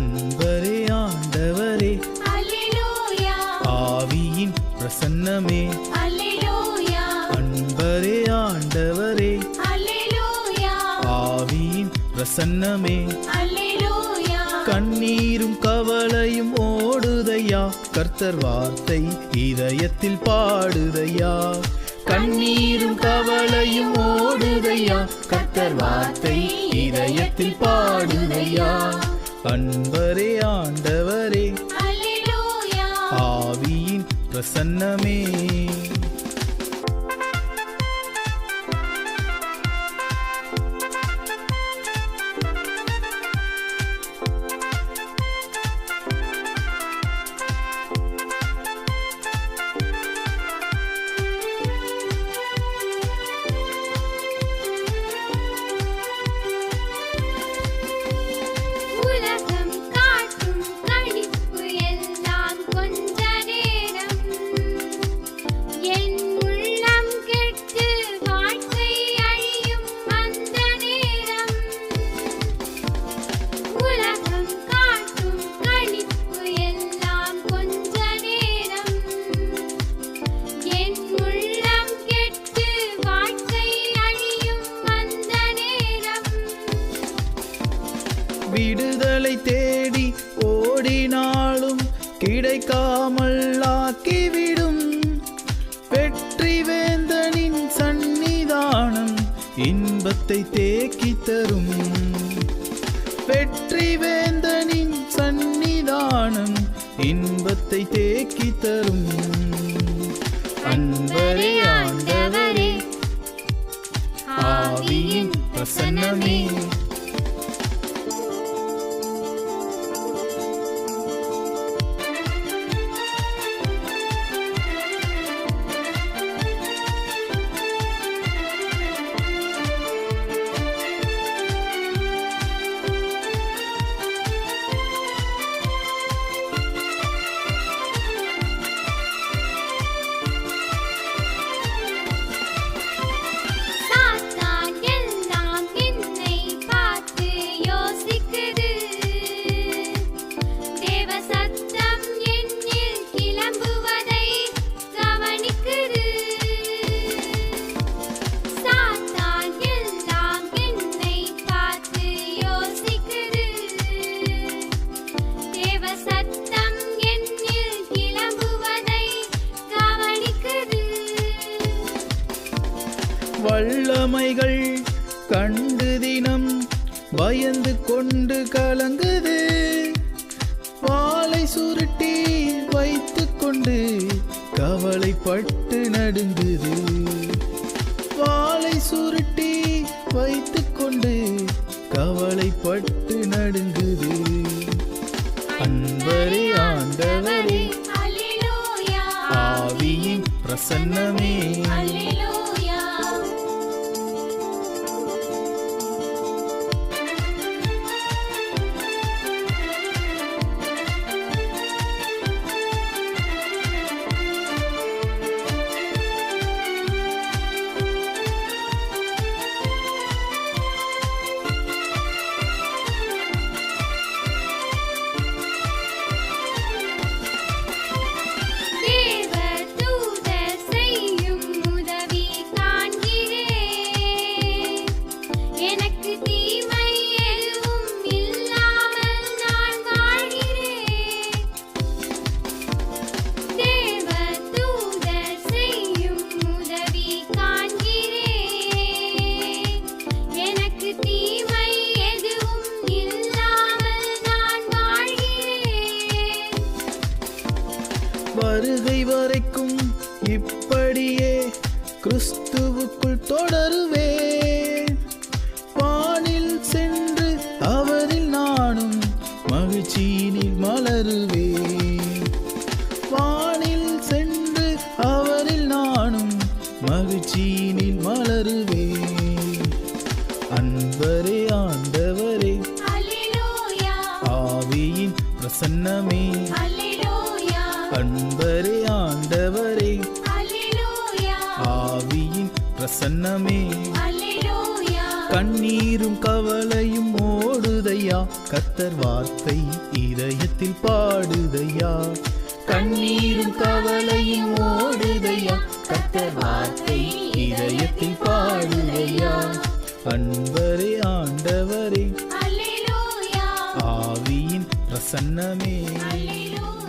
அன்பரே ஆண்டவரே அல்லேலூயா ஆவியின் பிரசன்னமே அல்லேலூயா அன்பரே ஆண்டவரே அல்லேலூயா ஆவியின் பிரசன்னமே அல்லேலூயா கண்ணீரும் கவலையும் ஓடுதையா கர்த்தர் வார்த்தை இதயத்தில் பாடுதையா கண்ணீரும் கவலையும் ஓடுதையா கர்த்தர் வார்த்தை இதயத்தில் பாடுதையா அன்பரே ஆண்டவரே அல்லேலூயா ஆவியின் பிரசன்னமே உலகம் காட்டும் களிப்பு எல்லாம் கொஞ்ச நேரம் என் உள்ளம் கெட்டு வாழ்க்கை அழியும் அந்த நேரம் உலகம் காட்டும் களிப்பு எல்லாம் கொஞ்ச நேரம் என் உள்ளம் கெட்டு வாழ்க்கை அழியும் அந்த நேரம் விடுதலை தேடி ஓடினாலும் கிடைக்காமல் ஆக்கிவிடும் வெற்றி வேந்தனின் சந்நிதானம் இன்பத்தை தேக்கி தரும் வெற்றி வேந்தனின் சந்நிதானம் இன்பத்தை தேக்கி தரும் அன்பரே ஆண்டவரே ஆவியின் பிரசன்னமே சாத்தான் எல்லாம் என்னை பார்த்து யோசிக்குது தேவ சத்தம் என்னில் கிளம்புவதை கவனிக்குது சாத்தான் எல்லாம் என்னை பார்த்து யோசிக்குது தேவ சத்தம் என்னில் கிளம்புவதை கவனிக்குது வல்லமைகள் கண்டு தினம் பயந்து கொண்டு கலங்குது வாளை சுருட்டி வைத்துக் கொண்டு கவலைப்பட்டு நடுங்குது வாளை சுருட்டி வைத்துக் கொண்டு கவலைப்பட்டு நடுங்குது அன்பரே ஆண்டவரே அல்லேலூயா ஆவியின் பிரசன்னமே அல்லேலூயா தேவ தூதர் செய்யும் உதவி காண்கிறேன் எனக்கு தீமை எதுவும் இல்லாமல் நான் வாழ்கிறேன் தேவ தூதர் செய்யும் உதவி காண்கிறேன் எனக்கு தீமை எதுவும் இல்லாமல் நான் வாழ்கிறேன் வருகை வரைக்கும் இப்படியே கிறிஸ்துவுக்குள் தொடருவேன் வானில் சென்று அவரில் நானும் மகிழ்ச்சியினில் மலருவேன் வானில் சென்று அவரில் நானும் மகிழ்ச்சியினில் மலருவேன் அன்பரே ஆண்டவரே அல்லேலூயா ஆவியின் பிரசன்னமே அல்லேலூயா அன்பரே ஆண்டவரே அல்லேலூயா ஆவியின் பிரசன்னமே அல்லேலூயா கண்ணீரும் கவலையும் ஓடுதை பாடுதையா கர்த்தர் வார்த்தை இதயத்தில் பாடுதையா கண்ணீரும் கவலையும் ஓடுதையா கர்த்தர் வார்த்தை இதயத்தில் பாடுதையா அன்பரே ஆண்டவரே அல்லேலூயா ஆவியின் பிரசன்னமே அல்லேலூயா